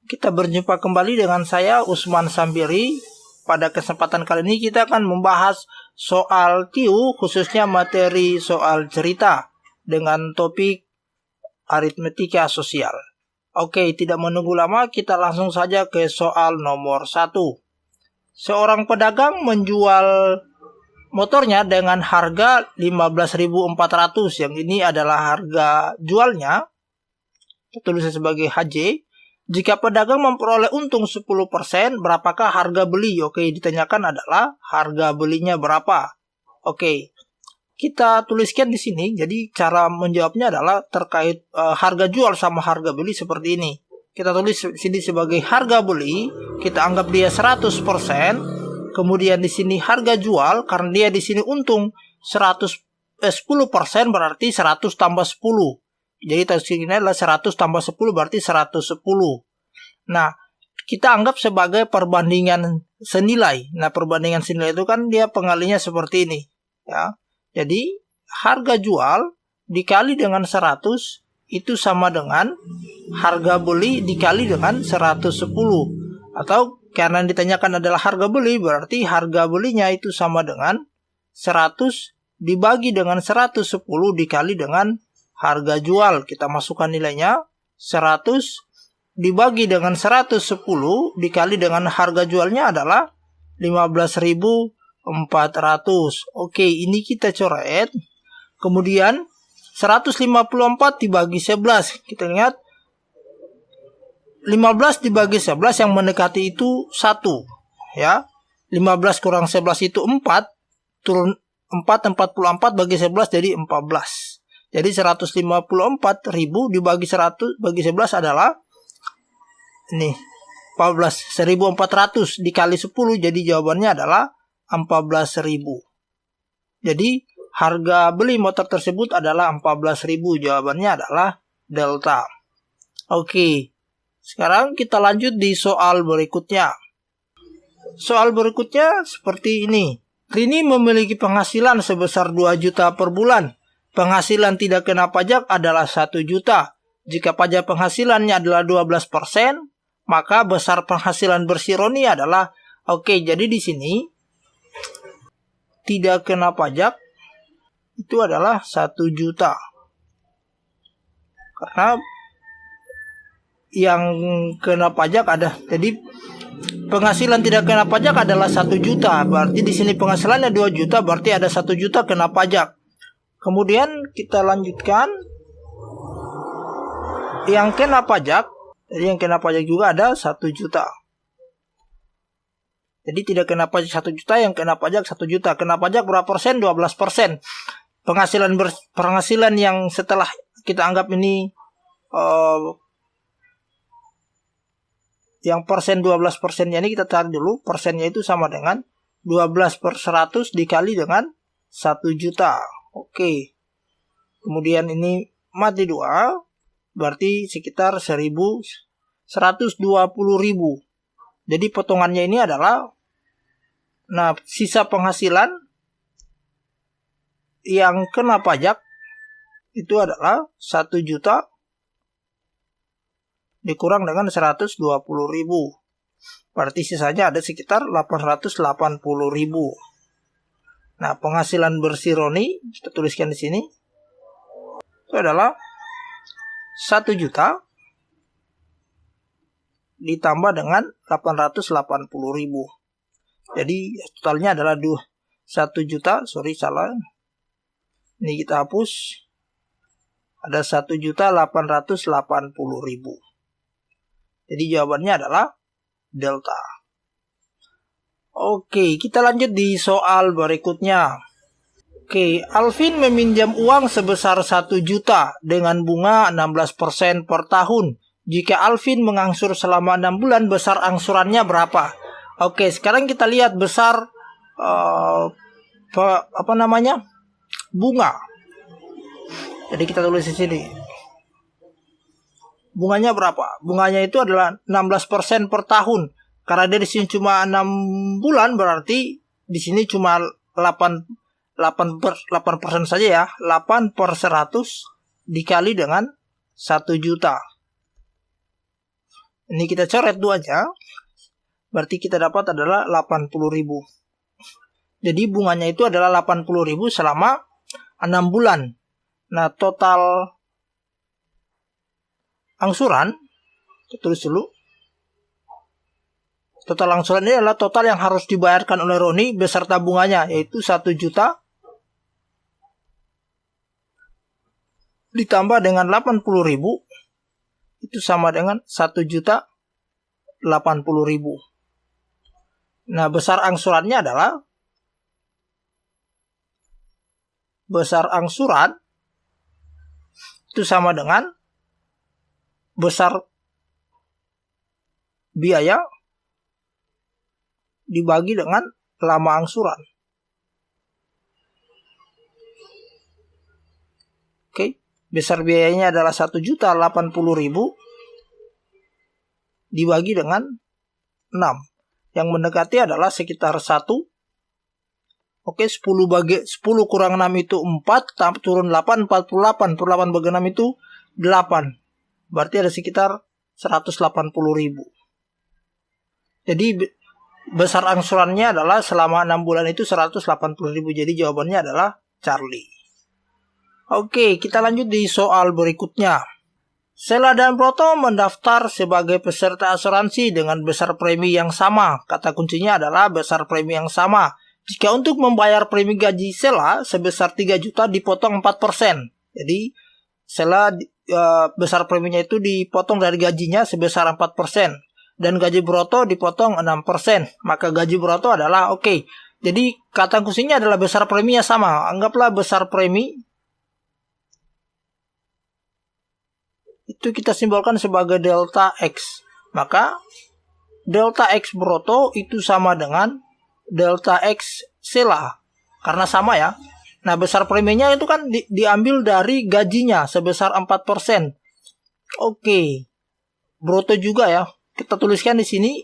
Kita berjumpa kembali dengan saya Usman Sambiri. Pada kesempatan kali ini kita akan membahas soal TIU, khususnya materi soal cerita dengan topik aritmetika sosial. Oke, tidak menunggu lama, kita langsung saja ke soal nomor 1. Seorang pedagang menjual motornya dengan harga 15.400. Yang ini adalah harga jualnya. Kita tulisnya sebagai HJ. Jika pedagang memperoleh untung 10%, berapakah harga beli? Oke, ditanyakan adalah harga belinya berapa. Oke, kita tuliskan di sini. Jadi cara menjawabnya adalah terkait harga jual sama harga beli seperti ini. Kita tulis sini sebagai harga beli, kita anggap dia 100%. Kemudian di sini harga jual, karena dia di sini untung 10% berarti 100 tambah 10. Jadi ini adalah 100 tambah 10 berarti 110. Nah, kita anggap sebagai perbandingan senilai. Nah, perbandingan senilai itu kan dia pengalinya seperti ini. Ya. Jadi, harga jual dikali dengan 100 itu sama dengan harga beli dikali dengan 110. Atau karena ditanyakan adalah harga beli, berarti harga belinya itu sama dengan 100 dibagi dengan 110 dikali dengan harga jual. Kita masukkan nilainya 100 dibagi dengan 110 dikali dengan harga jualnya adalah 15.400. Oke, ini kita coret. Kemudian 154 dibagi 11. Kita lihat 15 dibagi 11 yang mendekati itu 1. Ya. 15 kurang 11 itu 4. Turun 4, 44 bagi 11 jadi 14. Jadi 154.000 dibagi 100 bagi 11 adalah ini 14.400 dikali 10, jadi jawabannya adalah 14.000. Jadi harga beli motor tersebut adalah 14.000. Jawabannya adalah delta. Oke. Sekarang kita lanjut di soal berikutnya. Soal berikutnya seperti ini. Rini memiliki penghasilan sebesar 2 juta per bulan. Penghasilan tidak kena pajak adalah 1 juta. Jika pajak penghasilannya adalah 12%, maka besar penghasilan bersih Roni adalah jadi di sini tidak kena pajak itu adalah 1 juta. Karena yang kena pajak ada. Jadi penghasilan tidak kena pajak adalah 1 juta. Berarti di sini penghasilannya 2 juta, berarti ada 1 juta kena pajak. Kemudian kita lanjutkan yang kena pajak. Jadi yang kena pajak juga ada 1 juta. Jadi tidak kena pajak 1 juta, yang kena pajak 1 juta. Kena pajak berapa persen? 12%. Penghasilan yang setelah kita anggap ini yang persen 12%-nya ini kita cari dulu. Persennya itu sama dengan 12/100 dikali dengan 1 juta. Oke. Kemudian ini mati 2. Berarti sekitar 120.000. Jadi potongannya ini adalah sisa penghasilan yang kena pajak itu adalah 1 juta dikurang dengan 120.000. Berarti sisanya ada sekitar 880.000. Nah, penghasilan bersih Roni, kita tuliskan di sini, itu adalah 1 juta ditambah dengan 880.000. Jadi totalnya adalah 1 juta, salah. Ini kita hapus. Ada 1.880.000. Jadi jawabannya adalah delta. Oke, kita lanjut di soal berikutnya. Oke, Alvin meminjam uang sebesar 1 juta dengan bunga 16% per tahun. Jika Alvin mengangsur selama 6 bulan, besar angsurannya berapa? Oke, sekarang kita lihat besar bunga. Jadi kita tulis di sini. Bunganya berapa? Bunganya itu adalah 16% per tahun. Karena dia di sini cuma 6 bulan, berarti di sini cuma 8% saja ya. 8/100 dikali dengan 1 juta. Ini kita coret 2-nya. Berarti kita dapat adalah 80.000. Jadi bunganya itu adalah 80.000 selama 6 bulan. Nah, total angsuran, kita tulis dulu. Total angsuran ini adalah total yang harus dibayarkan oleh Roni beserta bunganya, yaitu 1 juta ditambah dengan 80.000, itu sama dengan 1.080.000. Nah, besar angsurannya adalah itu sama dengan besar biaya dibagi dengan lama angsuran. Oke, besar biayanya adalah 1.080.000 dibagi dengan 6. Yang mendekati adalah sekitar 1. Oke, 10 kurang 6 itu 4, turun 8, 48. Per 8 bagi 6 itu 8. Berarti ada sekitar 180.000. Jadi besar angsurannya adalah selama 6 bulan itu 180.000. Jadi jawabannya adalah Charlie. Oke, kita lanjut di soal berikutnya. Sela dan Broto mendaftar sebagai peserta asuransi dengan besar premi yang sama. Kata kuncinya adalah besar premi yang sama. Jika untuk membayar premi gaji Sela sebesar 3 juta dipotong 4%. Jadi Sela besar preminya itu dipotong dari gajinya sebesar 4%. Dan gaji Broto dipotong 6%. Maka gaji Broto adalah oke. Jadi kata kuncinya adalah besar preminya sama. Anggaplah besar premi itu kita simbolkan sebagai delta X. Maka delta X Broto itu sama dengan delta X Sela. Karena sama ya. Nah, besar preminya itu kan diambil dari gajinya sebesar 4%. Oke. Broto juga ya. Kita tuliskan di sini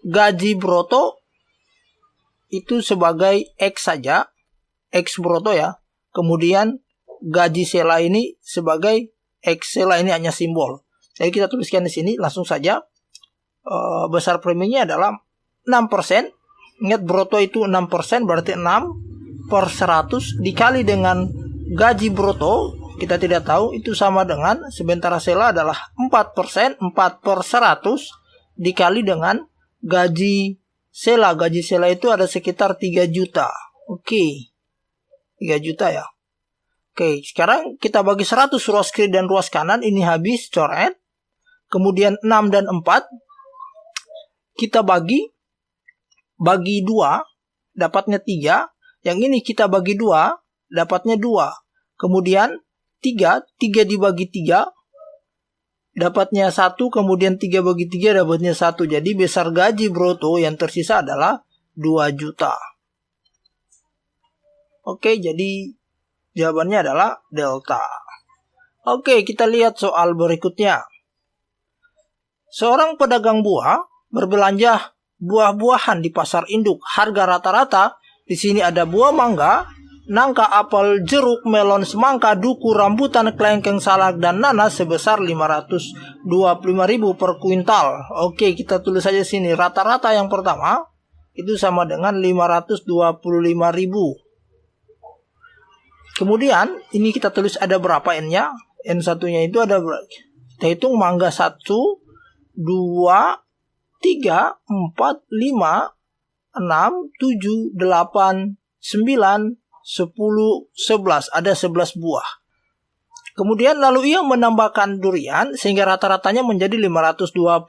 gaji Broto itu sebagai X saja. X Broto ya. Kemudian gaji Sela ini sebagai X Sela, ini hanya simbol. Jadi kita tuliskan di sini langsung saja. Besar preminya adalah 6%. Ingat Broto itu 6%, berarti 6 per 100 dikali dengan gaji Broto. Kita tidak tahu, itu sama dengan sementara Sela adalah 4%. 4 per 100 dikali dengan gaji Sela. Gaji Sela itu ada sekitar 3 juta. Oke. 3 juta ya. Oke, sekarang kita bagi 100 ruas kiri dan ruas kanan. Ini habis, coret. Kemudian 6 dan 4. Kita bagi 2, dapatnya 3. Yang ini kita bagi 2, dapatnya 2. Kemudian 3 dibagi 3, dapatnya 1. Kemudian 3 bagi 3, dapatnya 1. Jadi besar gaji Broto yang tersisa adalah 2 juta. Oke, jadi jawabannya adalah delta. Oke, kita lihat soal berikutnya. Seorang pedagang buah berbelanja buah-buahan di pasar induk. Harga rata-rata di sini ada buah mangga, nangka, apel, jeruk, melon, semangka, duku, rambutan, kelengkeng, salak, dan nanas sebesar 525.000 per kuintal. Oke, kita tulis saja sini. Rata-rata yang pertama itu sama dengan 525.000. Kemudian ini kita tulis ada berapa N-nya. N1-nya itu ada berapa? Kita hitung mangga 1, 2, 3, 4, 5, 6, 7, 8, 9, 10, 11. Ada 11 buah. Kemudian lalu ia menambahkan durian sehingga rata-ratanya menjadi 526.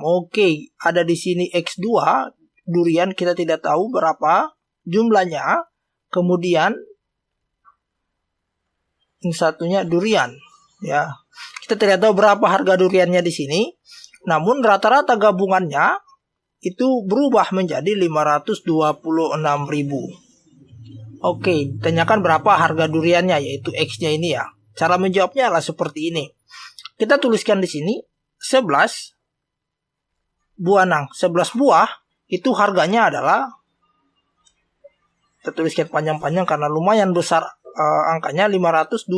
Oke, ada di sini X2. Durian kita tidak tahu berapa jumlahnya. Kemudian ini satunya durian, ya. Kita tidak tahu berapa harga duriannya di sini. Namun rata-rata gabungannya itu berubah menjadi 526.000. Oke, tanyakan berapa harga duriannya, yaitu X-nya ini ya. Cara menjawabnya adalah seperti ini. Kita tuliskan di sini 11 buah 11 buah itu harganya adalah, kita tuliskan panjang-panjang karena lumayan besar angkanya, 525.000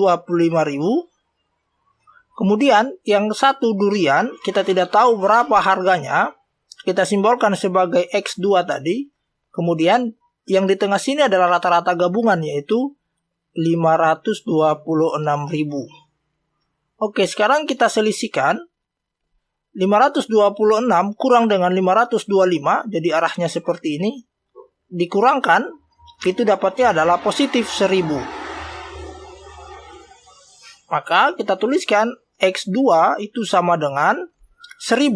Kemudian yang satu durian kita tidak tahu berapa harganya, kita simbolkan sebagai X2 tadi. Kemudian yang di tengah sini adalah rata-rata gabungan, yaitu 526.000. Oke, sekarang kita selisihkan. 526 kurang dengan 525, jadi arahnya seperti ini. Dikurangkan, itu dapatnya adalah positif 1000. Maka kita tuliskan X2 itu sama dengan 1000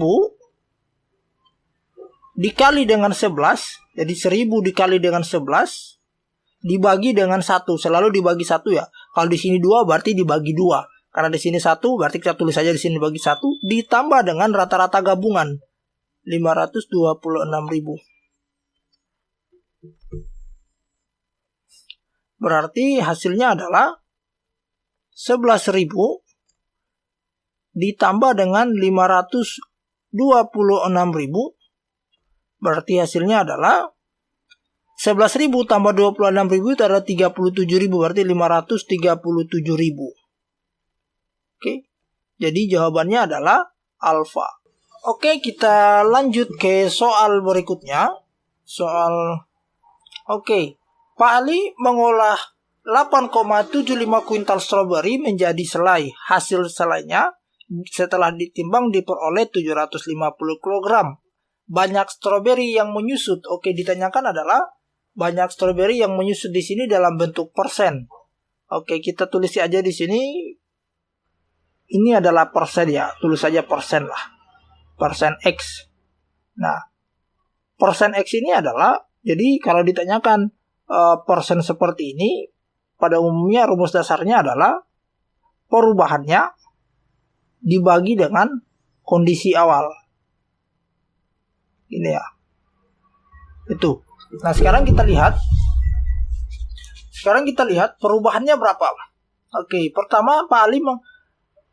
dikali dengan 11. Jadi 1000 dikali dengan 11 dibagi dengan 1. Selalu dibagi 1 ya. Kalau di sini 2 berarti dibagi 2. Karena di sini 1 berarti kita tulis saja di sini bagi 1 ditambah dengan rata-rata gabungan 526.000. Berarti hasilnya adalah 11.000 ditambah dengan 526.000. Berarti hasilnya adalah 11.000 tambah 26.000 itu adalah 37.000. Berarti 537.000. Oke. Jadi jawabannya adalah alfa. Oke, kita lanjut ke soal berikutnya. Pak Ali mengolah 8,75 kuintal stroberi menjadi selai. Hasil selainya setelah ditimbang diperoleh 750 kg. Banyak stroberi yang menyusut. Oke, ditanyakan adalah banyak stroberi yang menyusut di sini dalam bentuk persen. Oke, kita tulis aja di sini. Ini adalah persen ya. Tulis saja persen lah. Persen X. Nah, persen X ini adalah, jadi kalau ditanyakan persen seperti ini, pada umumnya rumus dasarnya adalah perubahannya dibagi dengan kondisi awal. Ini ya. Itu. Nah, sekarang kita lihat perubahannya berapa. Oke, pertama Pak Ali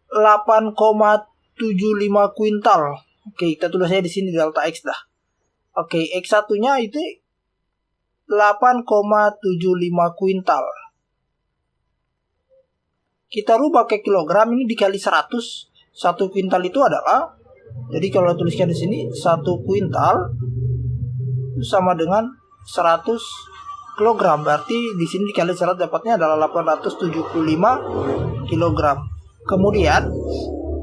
8,75 kuintal. Oke, kita tulis aja di sini delta X dah. Oke, X1-nya itu 8,75 kuintal. Kita rubah ke kilogram, ini dikali 100. 1 kuintal itu adalah, jadi kalau tuliskan di sini 1 kuintal itu sama dengan 100 kilogram. Berarti di sini dikali 100 dapatnya adalah 875 kilogram. Kemudian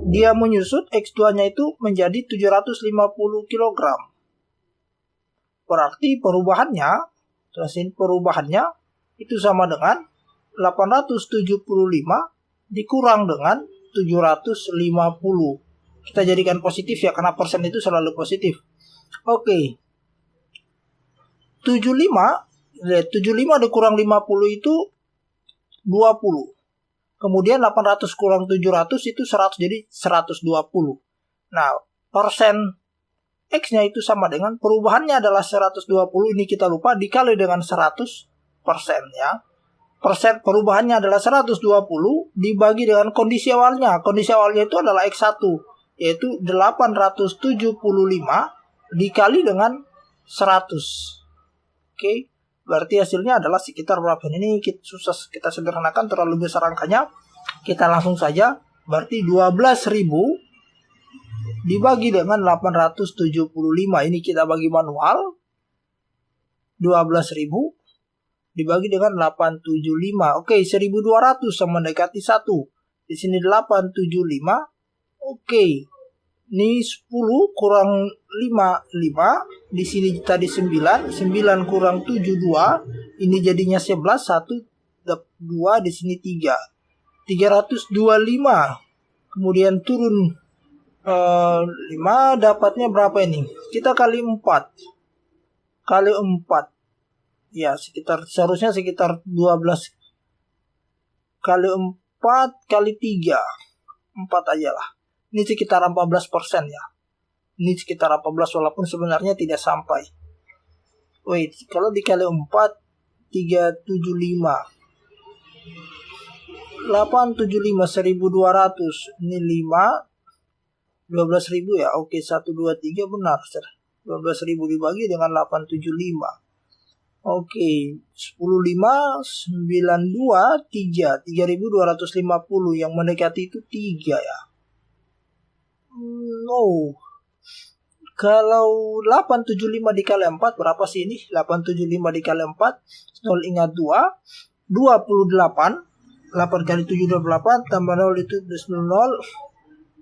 dia menyusut X2-nya itu menjadi 750 kilogram. Berarti perubahannya itu sama dengan 875 dikurang dengan 750. Kita jadikan positif ya, karena persen itu selalu positif. Oke. 75 dikurang 50 itu 20. Kemudian 800 kurang 700 itu 100, jadi 120. Nah, persen X-nya itu sama dengan perubahannya adalah 120. Ini kita lupa dikali dengan 100% ya. Persen perubahannya adalah 120 dibagi dengan kondisi awalnya. Kondisi awalnya itu adalah X1, yaitu 875 dikali dengan 100. Oke, berarti hasilnya adalah sekitar berapa? Ini susah kita sederhanakan, terlalu besar angkanya. Kita langsung saja, berarti 12.000 dibagi dengan 875. Ini kita bagi manual. 12.000 dibagi dengan 875. Oke, 1.200 sama mendekati 1. Di sini 875. Oke. Ini 10 kurang 5. Di sini tadi 9 kurang 7 2. Ini jadinya 11, 1 2, di sini 3. 325. Kemudian turun 5, dapatnya berapa ini? Kita kali 4. Ya, seharusnya sekitar 12 kali 4 kali 3. 4 aja lah. Ini sekitar 14% ya. Ini sekitar 14 walaupun sebenarnya tidak sampai. Wait, kalau dikali 4 375. 875 1.200. Ini 5 12.000 ya. Oke, 1 2 3 benar. 12.000 dibagi dengan 875. Oke, 10 5 9 2 3 3.250 yang mendekati itu 3 ya. No. Kalau 875 dikali 4 berapa sih ini? 875 dikali 4, 0 ingat 2, 28. 8 kali 7 28, tambah 0 itu 0.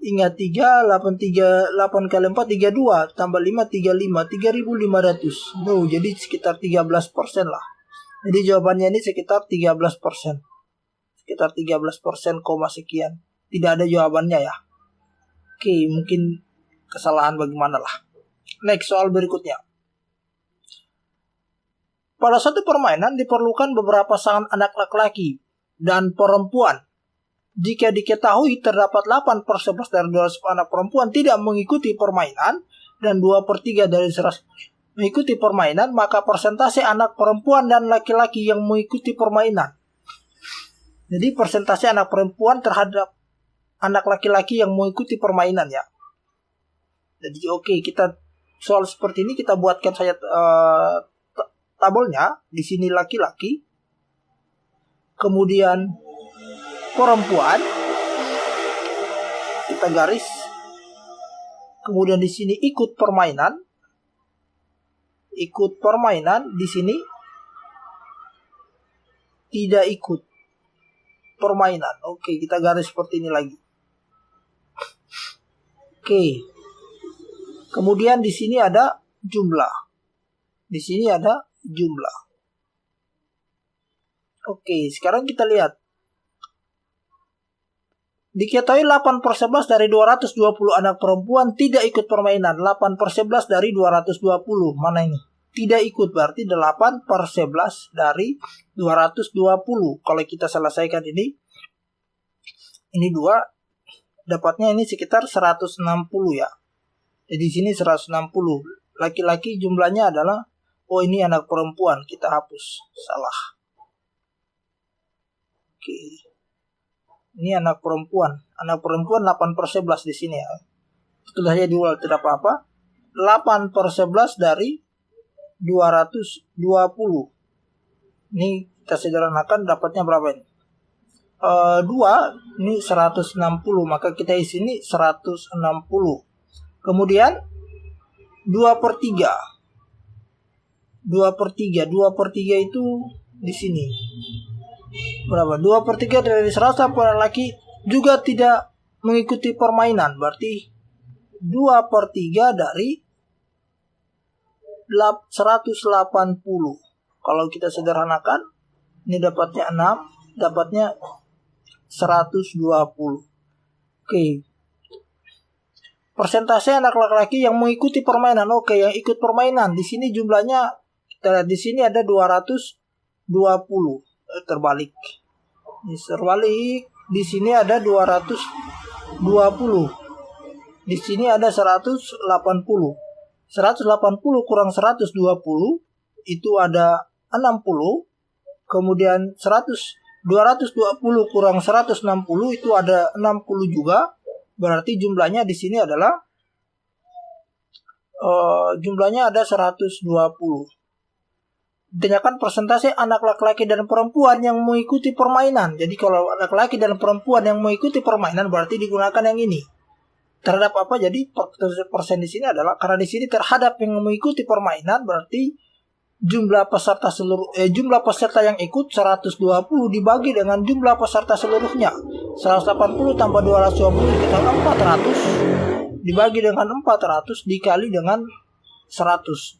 Ingat 3, 8 kali 4 32, tambah 5 35, 3.500. No, jadi sekitar 13% lah. Jadi jawabannya ini sekitar 13%. Sekitar 13%, sekian. Tidak ada jawabannya ya. Oke, mungkin kesalahan bagaimana lah. Next, soal berikutnya. Pada suatu permainan diperlukan beberapa pasangan anak laki-laki dan perempuan. Jika diketahui terdapat 8/11 dari 200 anak perempuan tidak mengikuti permainan dan 2/3 dari 100 mengikuti permainan, maka persentase anak perempuan dan laki-laki yang mengikuti permainan. Jadi persentase anak perempuan terhadap anak laki-laki yang mengikuti permainan ya. Jadi oke, kita soal seperti ini kita buatkan saja tabelnya. Di sini laki-laki, kemudian perempuan, kita garis, kemudian di sini ikut permainan, di sini tidak ikut permainan. Oke, kita garis seperti ini lagi. Oke, kemudian di sini ada jumlah, Oke, sekarang kita lihat. Diketahui 8/11 dari 220 anak perempuan tidak ikut permainan. 8/11 dari 220. Mana ini? Tidak ikut, berarti 8/11 dari 220. Kalau kita selesaikan ini 2, dapatnya ini sekitar 160 ya. Jadi di sini 160. Laki-laki jumlahnya adalah, ini anak perempuan, kita hapus. Salah. Oke. Ini anak perempuan 8/11 di sini ya. Itu saja diulang, tidak apa-apa. 8/11 dari 220. Ini kita sederhanakan, dapatnya berapa ini? 2, ini 160, maka kita isi ini 160. Kemudian 2/3. 2/3 itu di sini. Berapa? 2/3 dari 100 laki juga tidak mengikuti permainan. Berarti 2/3 dari 180. Kalau kita sederhanakan, ini dapatnya 6, dapatnya 120. Oke. Persentase anak laki-laki yang mengikuti permainan. Oke, yang ikut permainan di sini jumlahnya, kita lihat di sini ada 220. Terbalik. Ini terbalik. Di sini ada 220. Di sini ada 180. 180 kurang 120 itu ada 60. Kemudian 220 kurang 160 itu ada 60 juga. Berarti jumlahnya di sini adalah jumlahnya ada 120. Ditanyakan persentase anak laki-laki dan perempuan yang mengikuti permainan. Jadi kalau laki-laki dan perempuan yang mengikuti permainan berarti digunakan yang ini. Terhadap apa? Jadi persen di sini adalah karena di sini terhadap yang mengikuti permainan berarti jumlah peserta yang ikut 120 dibagi dengan jumlah peserta seluruhnya. 180 tambah 220 kita 400 dibagi dengan 400 dikali dengan 100.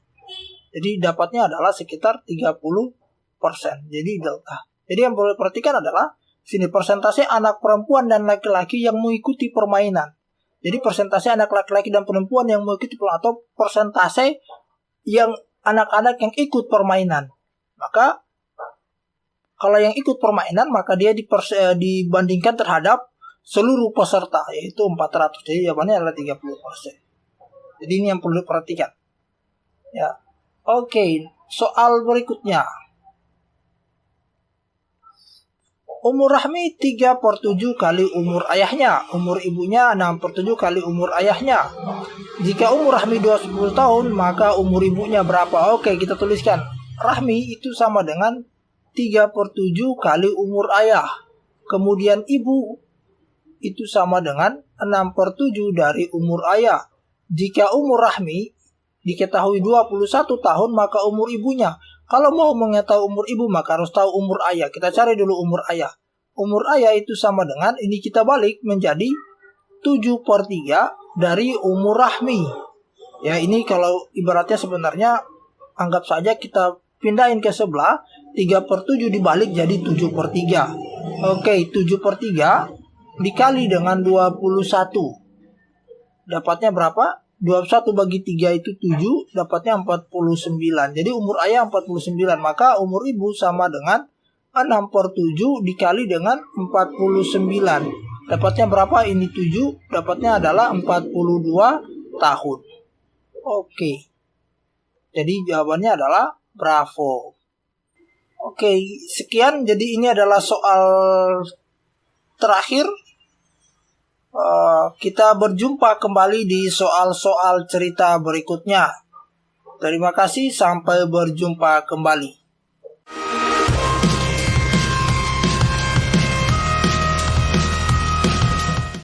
Jadi dapatnya adalah sekitar 30%. Jadi delta. Jadi yang perlu diperhatikan adalah sini persentase anak perempuan dan laki-laki yang mengikuti permainan. Jadi persentase anak laki-laki dan perempuan yang mengikuti permainan atau persentase yang anak-anak yang ikut permainan. Maka kalau yang ikut permainan maka dia dibandingkan terhadap seluruh peserta yaitu 400. Jadi jawabannya adalah 30%. Jadi ini yang perlu diperhatikan. Ya. Oke, soal berikutnya. Umur Rahmi 3/7 kali umur ayahnya. Umur ibunya 6/7 kali umur ayahnya. Jika umur Rahmi 20 tahun, maka umur ibunya berapa? Oke, kita tuliskan. Rahmi itu sama dengan 3/7 kali umur ayah. Kemudian ibu itu sama dengan 6/7 dari umur ayah. Jika umur rahmi diketahui 21 tahun, maka umur ibunya. Kalau mau mengetahui umur ibu, maka harus tahu umur ayah. Kita cari dulu umur ayah. Umur ayah itu sama dengan, ini kita balik menjadi 7/3 dari umur rahmi. Ya, ini kalau ibaratnya sebenarnya anggap saja kita pindahin ke sebelah, 3/7 dibalik jadi 7/3. Oke, 7/3 dikali dengan 21. Dapatnya berapa? 21 bagi 3 itu 7, dapatnya 49. Jadi umur ayah 49, maka umur ibu sama dengan 6/7 dikali dengan 49. Dapatnya berapa? Ini 7, dapatnya adalah 42 tahun. Oke. Jadi jawabannya adalah bravo. Oke, sekian. Jadi ini adalah soal terakhir. Kita berjumpa kembali di soal-soal cerita berikutnya. Terima kasih, sampai berjumpa kembali.